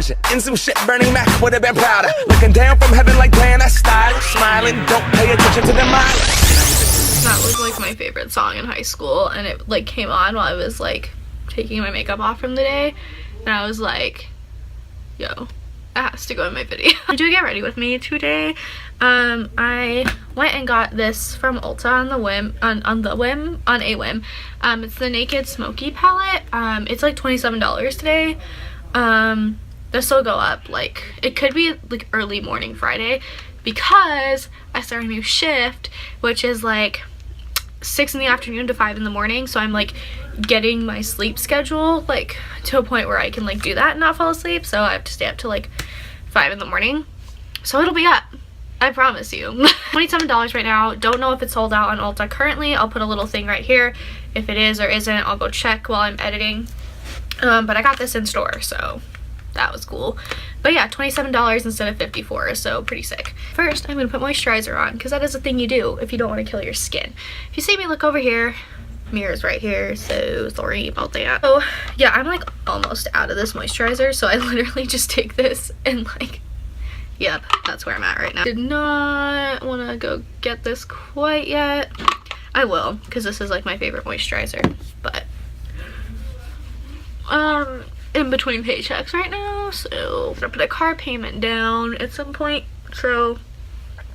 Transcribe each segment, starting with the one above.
pleasure. In some shit Bernie Mac would have been prouder. Looking down from heaven like damn, that's stylish. Smiling, don't pay attention to the mileage. That was like my favorite song in high school, and it like came on while I was like taking my makeup off from the day, and I was like, yo, that has to go in my video. Do get ready with me today. I went and got this from Ulta on a whim. It's the Naked Smokey palette. It's like $27 today. This will go up, like, it could be like early morning Friday, because I start a new shift, which is like 6 in the afternoon to 5 in the morning. So I'm like getting my sleep schedule like to a point where I can like do that and not fall asleep. So I have to stay up till like 5 in the morning. So it'll be up, I promise you. $27 right now. Don't know if it's sold out on Ulta currently. I'll put a little thing right here. If it is or isn't, I'll go check while I'm editing. But I got this in store, so that was cool. But yeah, $27 instead of $54, so pretty sick. First, I'm gonna put moisturizer on, because that is a thing you do if you don't want to kill your skin. If you see me look over here, mirror's right here, so sorry about that. So yeah, I'm like almost out of this moisturizer, so I literally just take this and like, yep, that's where I'm at right now. Did not want to go get this quite yet. I will, because this is like my favorite moisturizer, but in between paychecks right now, so I'm gonna put a car payment down at some point. So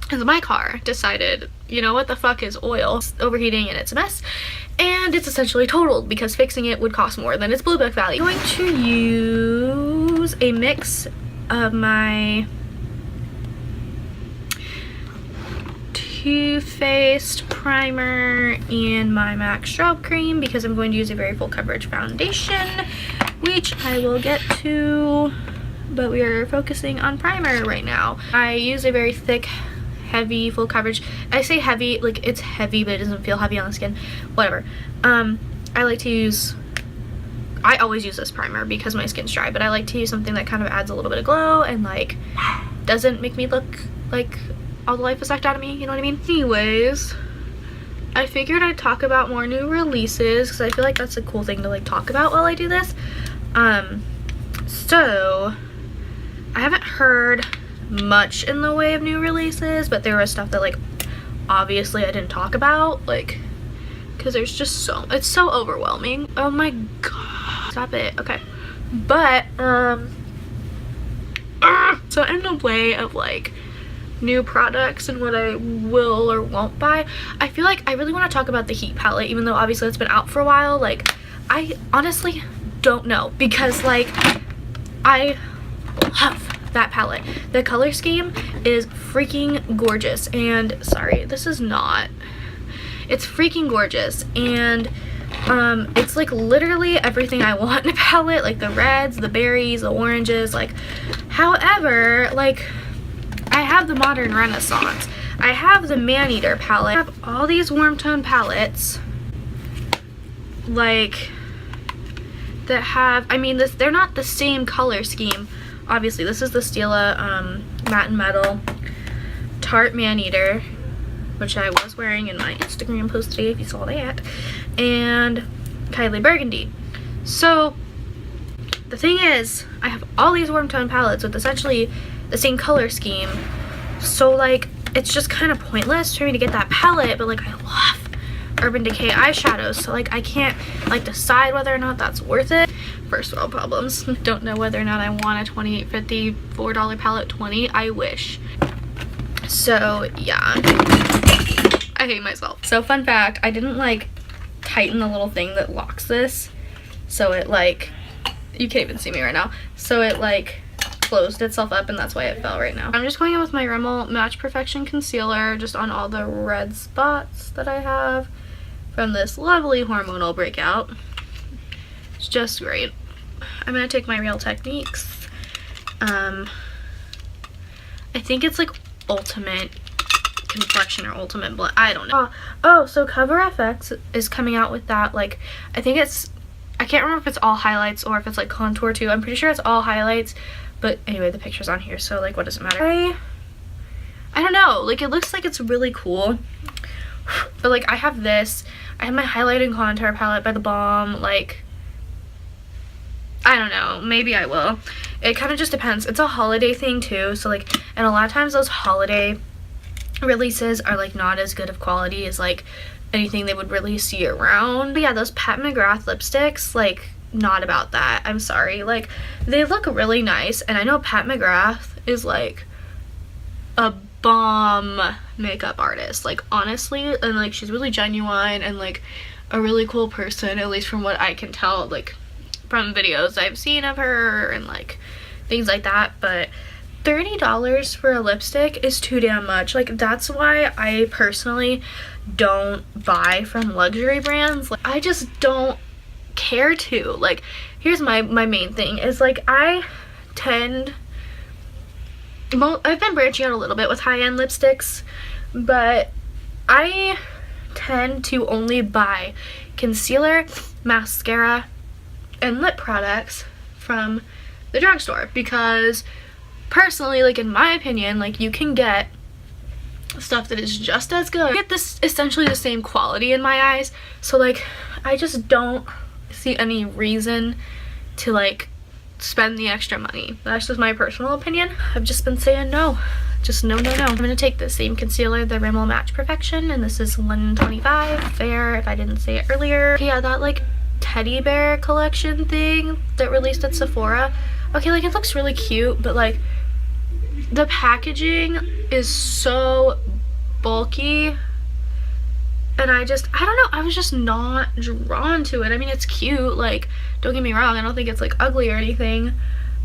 because my car decided, you know what the fuck is oil, it's overheating and it's a mess, and it's essentially totaled because fixing it would cost more than its blue book value. I'm going to use a mix of my Too Faced primer and my MAC Strobe cream, because I'm going to use a very full coverage foundation, which I will get to, but we are focusing on primer right now. I use a very thick, heavy, full coverage. I say heavy, like it's heavy, but it doesn't feel heavy on the skin, whatever. I like to use, I always use this primer because my skin's dry, but I like to use something that kind of adds a little bit of glow and like doesn't make me look like all the life is sucked out of me, you know what I mean? Anyways, I figured I'd talk about more new releases, because I feel like that's a cool thing to like talk about while I do this. So I haven't heard much in the way of new releases, but there was stuff that like obviously I didn't talk about, like, because there's just so, it's so overwhelming. Oh my god, stop it. Okay, but so in the way of like new products and what I will or won't buy, I feel like I really want to talk about the Heat palette, even though obviously it's been out for a while. Like, I honestly don't know, because like I love that palette. The color scheme is freaking gorgeous, and sorry, this is not, it's freaking gorgeous, and it's like literally everything I want in a palette, like the reds, the berries, the oranges, like, however, like I have the Modern Renaissance, I have the Maneater palette, I have all these warm tone palettes like that have, I mean, they're not the same color scheme. Obviously this is the Stila Matte and Metal Tarte Maneater, which I was wearing in my Instagram post today if you saw that, and Kylie Burgundy. So the thing is, I have all these warm tone palettes with essentially the same color scheme, so like it's just kind of pointless for me to get that palette, but like I love Urban Decay eyeshadows, so like I can't like decide whether or not that's worth it. First world problems. Don't know whether or not I want a $28.50 $4 palette. 20, I wish. So yeah, I hate myself. So fun fact, I didn't like tighten the little thing that locks this, so it like, you can't even see me right now, so it like closed itself up, and that's why it fell right now. I'm just going in with my Rimmel Match Perfection concealer just on all the red spots that I have from this lovely hormonal breakout. It's just great. I'm gonna take my Real Techniques. I think it's like Ultimate Complexion or Ultimate Blend, I don't know. Oh, so Cover FX is coming out with that, like, I think it's, I can't remember if it's all highlights or if it's like contour too. I'm pretty sure it's all highlights, but anyway, the picture's on here, so like what does it matter? I don't know, like it looks like it's really cool, but like I have this, I have my highlight and contour palette by The Balm, like I don't know, maybe I will. it kind of just depends. It's a holiday thing too, so like, and a lot of times those holiday releases are like not as good of quality as like anything they would release year round. But yeah, those Pat McGrath lipsticks, like, not about that. I'm sorry. Like, they look really nice, and I know Pat McGrath is like a bomb makeup artist, like, honestly, and like she's really genuine and like a really cool person, at least from what I can tell, like from videos I've seen of her and like things like that. But $30 for a lipstick is too damn much. Like, that's why I personally don't buy from luxury brands. Like, I just don't care to. Like, here's my main thing is like, I've been branching out a little bit with high-end lipsticks, but I tend to only buy concealer, mascara, and lip products from the drugstore, because personally, like, in my opinion, like, you can get stuff that is just as good, get this essentially the same quality in my eyes. So like, I just don't see any reason to like spend the extra money. That's just my personal opinion. I've just been saying no. Just no, no, no. I'm gonna take the same concealer, the Rimmel Match Perfection, and this is $125. Fair, if I didn't say it earlier. Okay, yeah, that like teddy bear collection thing that released at Sephora. Okay, like, it looks really cute, but like the packaging is so bulky, and I don't know, I was just not drawn to it. I mean, it's cute, like, don't get me wrong, I don't think it's like ugly or anything,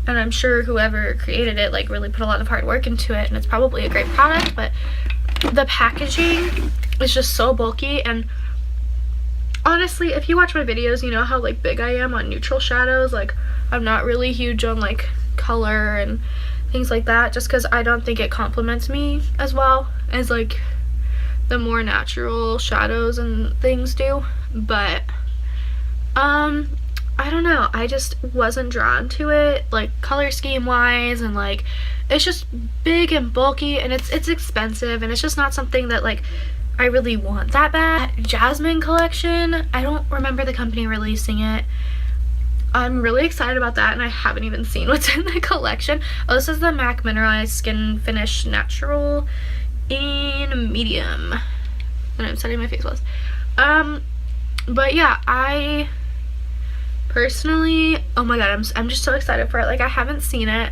and I'm sure whoever created it like really put a lot of hard work into it, and it's probably a great product, but the packaging is just so bulky. And honestly, if you watch my videos, you know how like big I am on neutral shadows. Like, I'm not really huge on like color and things like that, just because I don't think it complements me as well as like the more natural shadows and things do. But I don't know, I just wasn't drawn to it, like color scheme wise, and like it's just big and bulky, and it's expensive, and it's just not something that like I really want that bad. Jasmine collection, I don't remember the company releasing it. I'm really excited about that, and I haven't even seen what's in the collection. Oh, this is the MAC Mineralize Skin Finish Natural in medium. And I'm setting my face was. But yeah, I personally, oh my god, I'm just so excited for it. Like, I haven't seen it,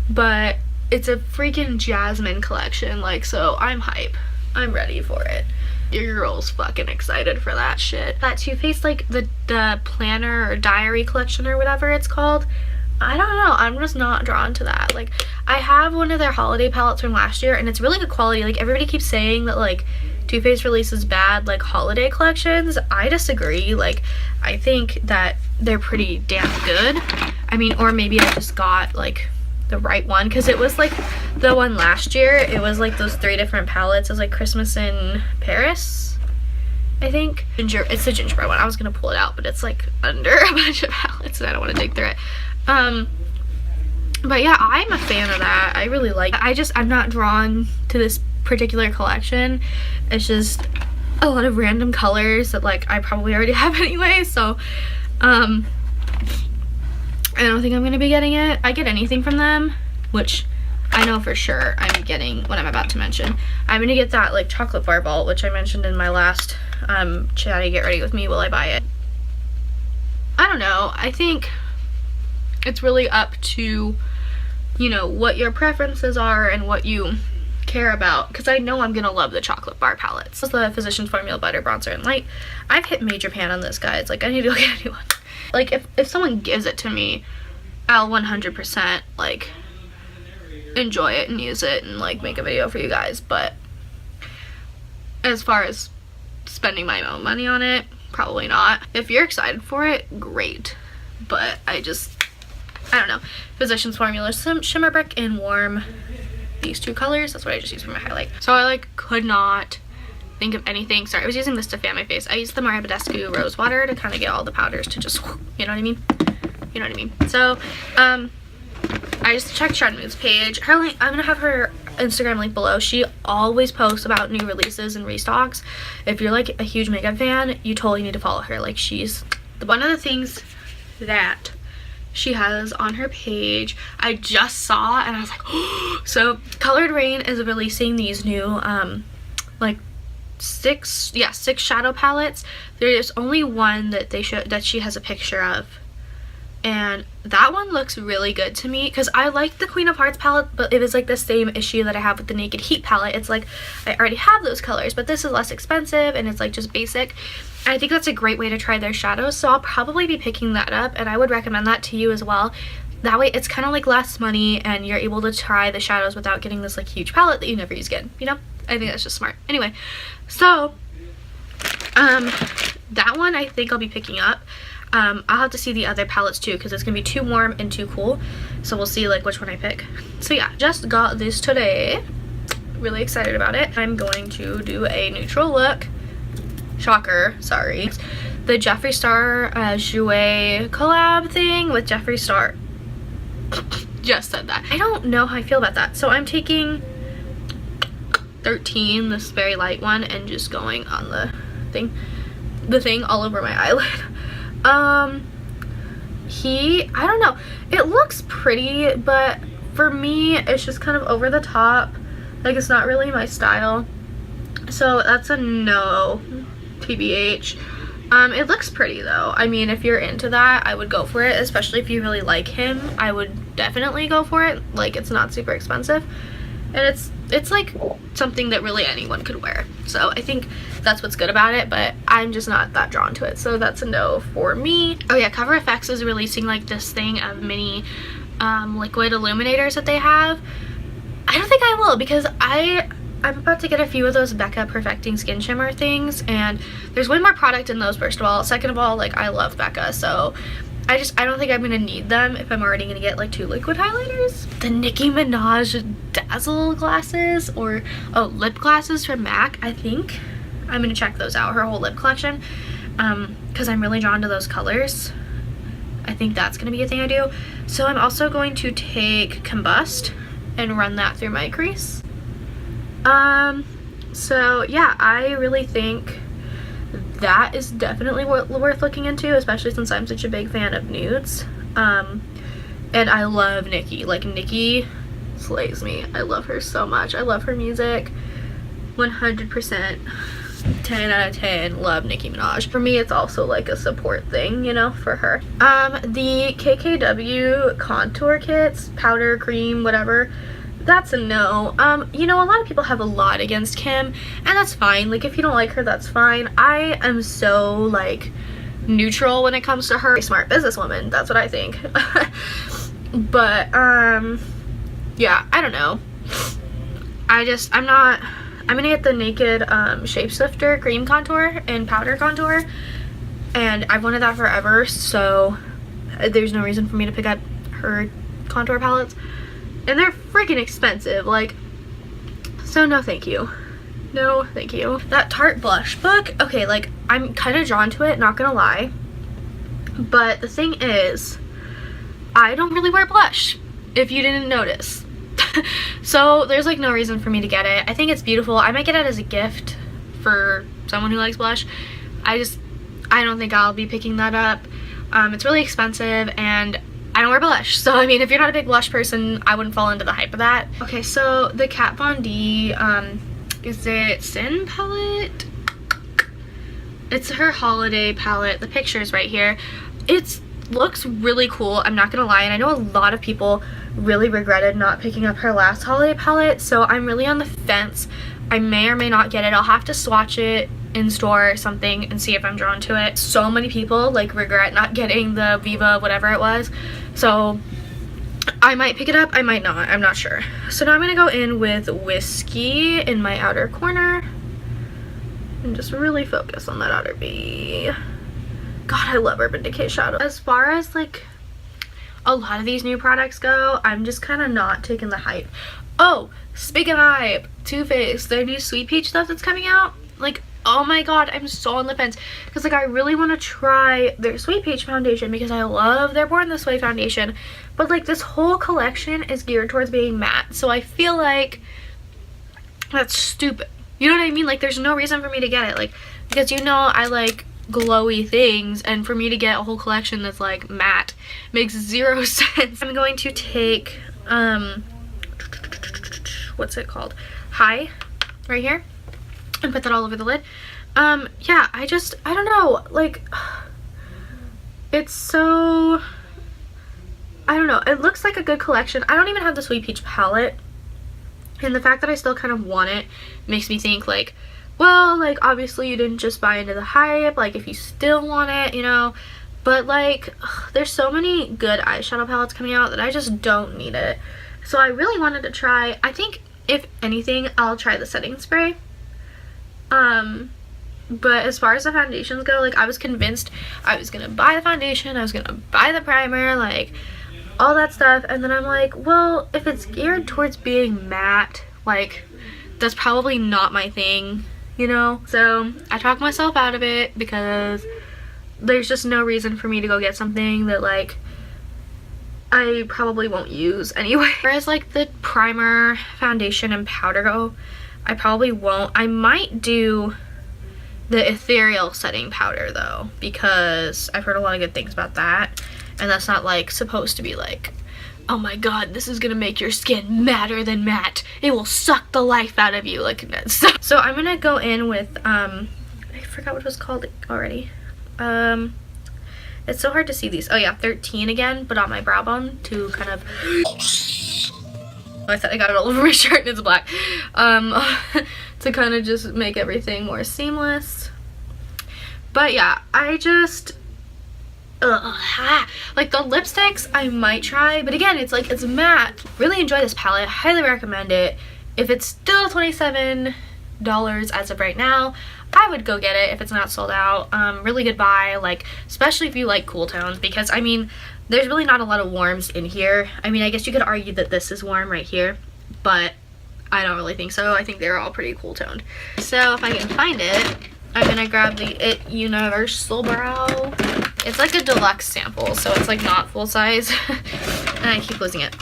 but it's a freaking Jasmine collection, like, so I'm hype. I'm ready for it. Your girl's fucking excited for that shit. That Too Faced, like, the planner or diary collection or whatever it's called, I don't know, I'm just not drawn to that. Like, I have one of their holiday palettes from last year, and it's really good quality. Like, everybody keeps saying that like Too Faced releases bad like holiday collections. I disagree. Like, I think that they're pretty damn good. I mean, or maybe I just got like the right one, because it was like the one last year, it was like those 3 different palettes. It was like Christmas in Paris, I think. It's the gingerbread one. I was gonna pull it out, but it's like under a bunch of palettes and I don't want to dig through it. But yeah, I'm a fan of that. I really like it. I'm not drawn to this particular collection. It's just a lot of random colors that like I probably already have anyway, so I don't think I'm gonna be getting it. I get anything from them, which I know for sure I'm getting what I'm about to mention. I'm gonna get that like chocolate bar vault, which I mentioned in my last Chatty Get Ready With Me Will I Buy It. I don't know, I think it's really up to, you know, what your preferences are and what you care about, because I know I'm gonna love the chocolate bar palettes. This is the Physicians Formula Butter Bronzer in Light. I've hit major pan on this, guys. Like, I need to go get a new one. Like, if someone gives it to me, I'll 100% like enjoy it and use it and like make a video for you guys. But as far as spending my own money on it, probably not. If you're excited for it, great. But I don't know. Physicians Formula Shimmer Brick in Warm. These 2 colors, that's what I just used for my highlight. So I like could not think of anything. Sorry, I was using this to fan my face. I used the Badescu Rose Water to kind of get all the powders to just, you know what I mean? You know what I mean? So, I just checked Shred page. Her link, I'm gonna have her Instagram link below. She always posts about new releases and restocks. If you're like a huge makeup fan, you totally need to follow her. Like, she's one of the things that she has on her page. I just saw and I was like, oh. So Colored Rain is releasing these new like six shadow palettes. There's only one that that she has a picture of, and that one looks really good to me because I like the Queen of Hearts palette, but it was like the same issue that I have with the Naked Heat palette. It's like I already have those colors, but this is less expensive and it's like just basic. And I think that's a great way to try their shadows, so I'll probably be picking that up, and I would recommend that to you as well. That way it's kind of like less money and you're able to try the shadows without getting this like huge palette that you never use again, you know? I think that's just smart. Anyway, so that one I think I'll be picking up. I'll have to see the other palettes too because it's gonna be too warm and too cool, so we'll see like which one I pick. So yeah, just got this today, really excited about it. I'm going to do a neutral look. Shocker, sorry. The Jeffree Star Jouer collab thing with Jeffree Star. Just said that. I don't know how I feel about that. So I'm taking 13, this very light one, and just going on the thing all over my eyelid. I don't know. It looks pretty, but for me, it's just kind of over the top. Like, it's not really my style. So that's a no. TBH. It looks pretty though. I mean, if you're into that, I would go for it, especially if you really like him. I would definitely go for it. Like, it's not super expensive, and it's like something that really anyone could wear. So I think that's what's good about it, but I'm just not that drawn to it, so that's a no for me. Oh yeah, Cover FX is releasing like this thing of mini liquid illuminators that they have. I don't think I will because I'm about to get a few of those Becca Perfecting Skin Shimmer things, and there's way more product in those, first of all. Second of all, like, I love Becca, so I don't think I'm gonna need them if I'm already gonna get like 2 liquid highlighters. The Nicki Minaj Dazzle glasses, or lip glasses from MAC, I think. I'm gonna check those out, her whole lip collection, because I'm really drawn to those colors. I think that's gonna be a thing I do. So I'm also going to take Combust and run that through my crease. So yeah, I really think that is definitely worth looking into, especially since I'm such a big fan of nudes. And I love Nicki. Like, Nicki slays me. I love her so much. I love her music. 100%. 10 out of 10. Love Nicki Minaj. For me, it's also like a support thing, you know, for her. The KKW contour kits, powder, cream, whatever, that's a no. You know, a lot of people have a lot against Kim, and that's fine. Like, if you don't like her, that's fine. I am so, like, neutral when it comes to her. A smart businesswoman, that's what I think. But, yeah, I don't know. I'm gonna get the Naked Shapeshifter cream contour and powder contour, and I've wanted that forever, so there's no reason for me to pick up her contour palettes. And they're freaking expensive, like, so no thank you. No thank you. That Tarte blush book, okay, like, I'm kind of drawn to it, not gonna lie. But the thing is, I don't really wear blush, if you didn't notice. So there's like no reason for me to get it. I think it's beautiful. I might get it as a gift for someone who likes blush. I don't think I'll be picking that up. It's really expensive, and I don't wear blush, so I mean, if you're not a big blush person, I wouldn't fall into the hype of that. Okay, so the Kat Von D, is it Sin palette? It's her holiday palette. The picture's right here. It looks really cool, I'm not gonna lie, and I know a lot of people really regretted not picking up her last holiday palette, so I'm really on the fence. I may or may not get it. I'll have to swatch it in store or something and see if I'm drawn to it. So many people like regret not getting the Viva whatever it was, so I might pick it up, I might not, I'm not sure. So now I'm gonna go in with Whiskey in my outer corner and just really focus on that outer B. God, I love Urban Decay shadow. As far as like a lot of these new products go, I'm just kind of not taking the hype. Oh, speaking of hype, Too Faced, their new Sweet Peach stuff that's coming out, like, oh my god, I'm so on the fence, because like I really want to try their Sweet Peach foundation because I love their Born This Way foundation, but like this whole collection is geared towards being matte, so I feel like that's stupid. You know what I mean? Like, there's no reason for me to get it, like, because you know I like glowy things, and for me to get a whole collection that's like matte makes zero sense. I'm going to take what's it called, High, right here, and put that all over the lid. Yeah, I don't know, like, it's so, I don't know, it looks like a good collection. I don't even have the Sweet Peach palette, and the fact that I still kind of want it makes me think like, well, like, obviously you didn't just buy into the hype, like, if you still want it, you know, but like, there's so many good eyeshadow palettes coming out that I just don't need it. So I really wanted to try, I think if anything, I'll try the setting spray. But as far as the foundations go, like, I was convinced I was gonna buy the foundation, I was gonna buy the primer, like, all that stuff, and then I'm like, well, if it's geared towards being matte, like, that's probably not my thing, you know? So I talked myself out of it because there's just no reason for me to go get something that, like, I probably won't use anyway. Whereas, like, the primer, foundation, and powder go, I probably won't. I might do the ethereal setting powder though, because I've heard a lot of good things about that, and that's not like supposed to be like, oh my god, this is gonna make your skin matter than matte, it will suck the life out of you, like, so I'm gonna go in with I forgot what it was called already. It's so hard to see these. Oh yeah, 13 again, but on my brow bone to kind of, I thought I got it all over my shirt and it's black, to kind of just make everything more seamless. But yeah, I just like the lipsticks I might try, but again, it's like, it's matte. Really enjoy this palette, highly recommend it. If it's still $27 as of right now, I would go get it if it's not sold out. Really good buy, like, especially if you like cool tones, because I mean, there's really not a lot of warms in here. I mean, I guess you could argue that this is warm right here, but I don't really think so. I think they're all pretty cool toned. So if I can find it, I'm gonna grab the It Universal Brow. It's like a deluxe sample, so it's like not full size. And I keep losing it.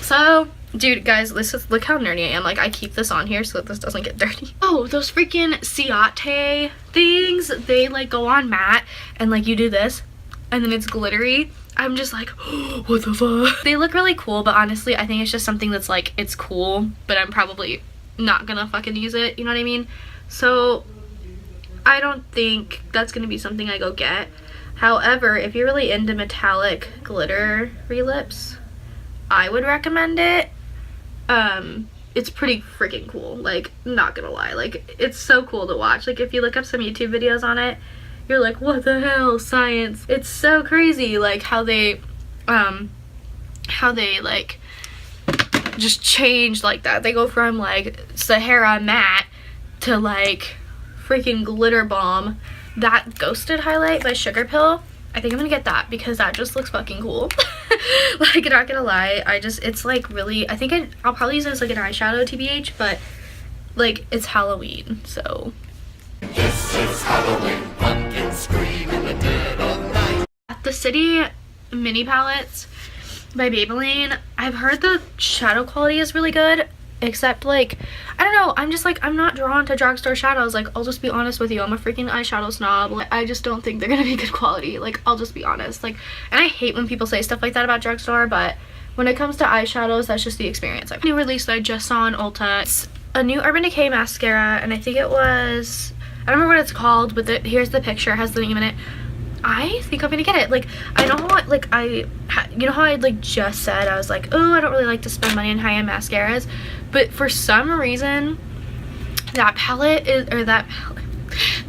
So, dude, guys, look how nerdy I am. Like, I keep this on here so that this doesn't get dirty. Oh, those freaking Ciate things, they like go on matte, and like you do this, and then it's glittery. I'm just like, oh, what the fuck? They look really cool, but honestly, I think it's just something that's like, it's cool, but I'm probably not gonna fucking use it, you know what I mean? So, I don't think that's gonna be something I go get. However, if you're really into metallic glitter lips, I would recommend it. It's pretty freaking cool, like, not gonna lie, like, it's so cool to watch. Like, if you look up some YouTube videos on it, you're like, what the hell, science? It's so crazy, like, how they like just change like that. They go from like Sahara matte to like freaking glitter bomb. That Ghosted highlight by Sugar Pill, I think I'm gonna get that because that just looks fucking cool. Like, not gonna lie, it's like really, I think I'll probably use it as like an eyeshadow TBH, but like, it's Halloween, so. This is Halloween, pumpkin scream in the dead of night. The City mini palettes by Maybelline, I've heard the shadow quality is really good, except like, I don't know, I'm just like, I'm not drawn to drugstore shadows. Like, I'll just be honest with you, I'm a freaking eyeshadow snob. Like, I just don't think they're gonna be good quality. Like, I'll just be honest. Like, and I hate when people say stuff like that about drugstore, but when it comes to eyeshadows, that's just the experience. Like, new release that I just saw on Ulta, it's a new Urban Decay mascara, and I think it was, I don't remember what it's called, but here's the picture, it has the name in it. I think I'm gonna get it. Like, I know how, like, you know how I like just said, I was like, oh, I don't really like to spend money on high-end mascaras, but for some reason, that palette is, or that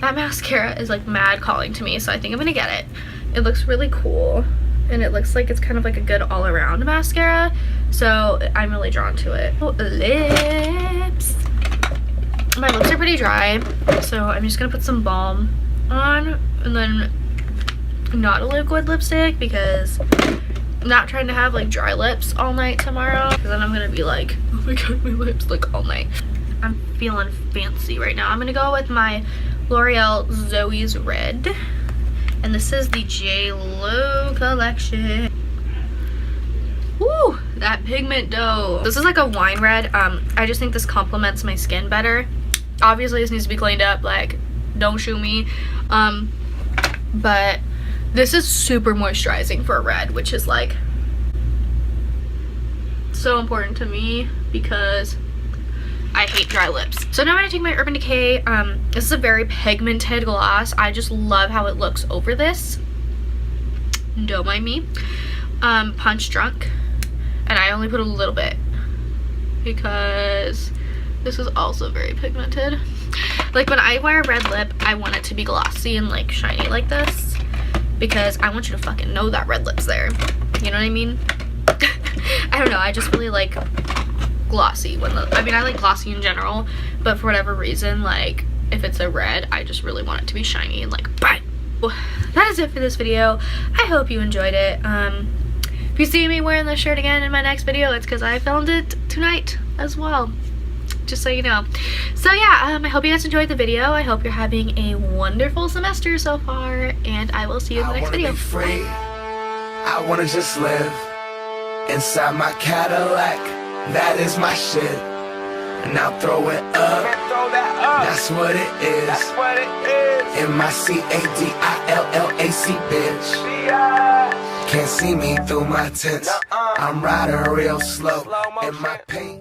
mascara is like mad calling to me, so I think I'm gonna get it. It looks really cool, and it looks like it's kind of like a good all-around mascara, so I'm really drawn to it. Oh, lips. My lips are pretty dry, so I'm just gonna put some balm on, and then not a liquid lipstick because I'm not trying to have like dry lips all night tomorrow, because then I'm gonna be like, oh my god, my lips like all night. I'm feeling fancy right now. I'm gonna go with my L'Oreal Zoe's Red, and this is the J Lo collection. Woo, that pigment dough. This is like a wine red. I just think this complements my skin better. Obviously this needs to be cleaned up, like, don't shoot me. but this is super moisturizing for a red, which is like so important to me because I hate dry lips. So now I'm gonna take my Urban Decay. This is a very pigmented gloss. I just love how it looks over this. Don't mind me. Punch Drunk, and I only put a little bit because this is also very pigmented. Like when I wear a red lip, I want it to be glossy and like shiny like this because I want you to fucking know that red lip's there. You know what I mean? I don't know, I just really like glossy when I mean I like glossy in general, but for whatever reason, like if it's a red, I just really want it to be shiny and like bang. Well, that is it for this video. I hope you enjoyed it. If you see me wearing this shirt again in my next video, it's because I filmed it tonight as well, just so you know. So yeah, I hope you guys enjoyed the video. I hope you're having a wonderful semester so far, and I will see you in the next video. I wanna be free. I wanna just live inside my Cadillac. That is my shit. And I'll throw it up. That's what it is. M-I-C-A-D-I-L-L-A-C, bitch. Can't see me through my tents. I'm riding real slow in my paint.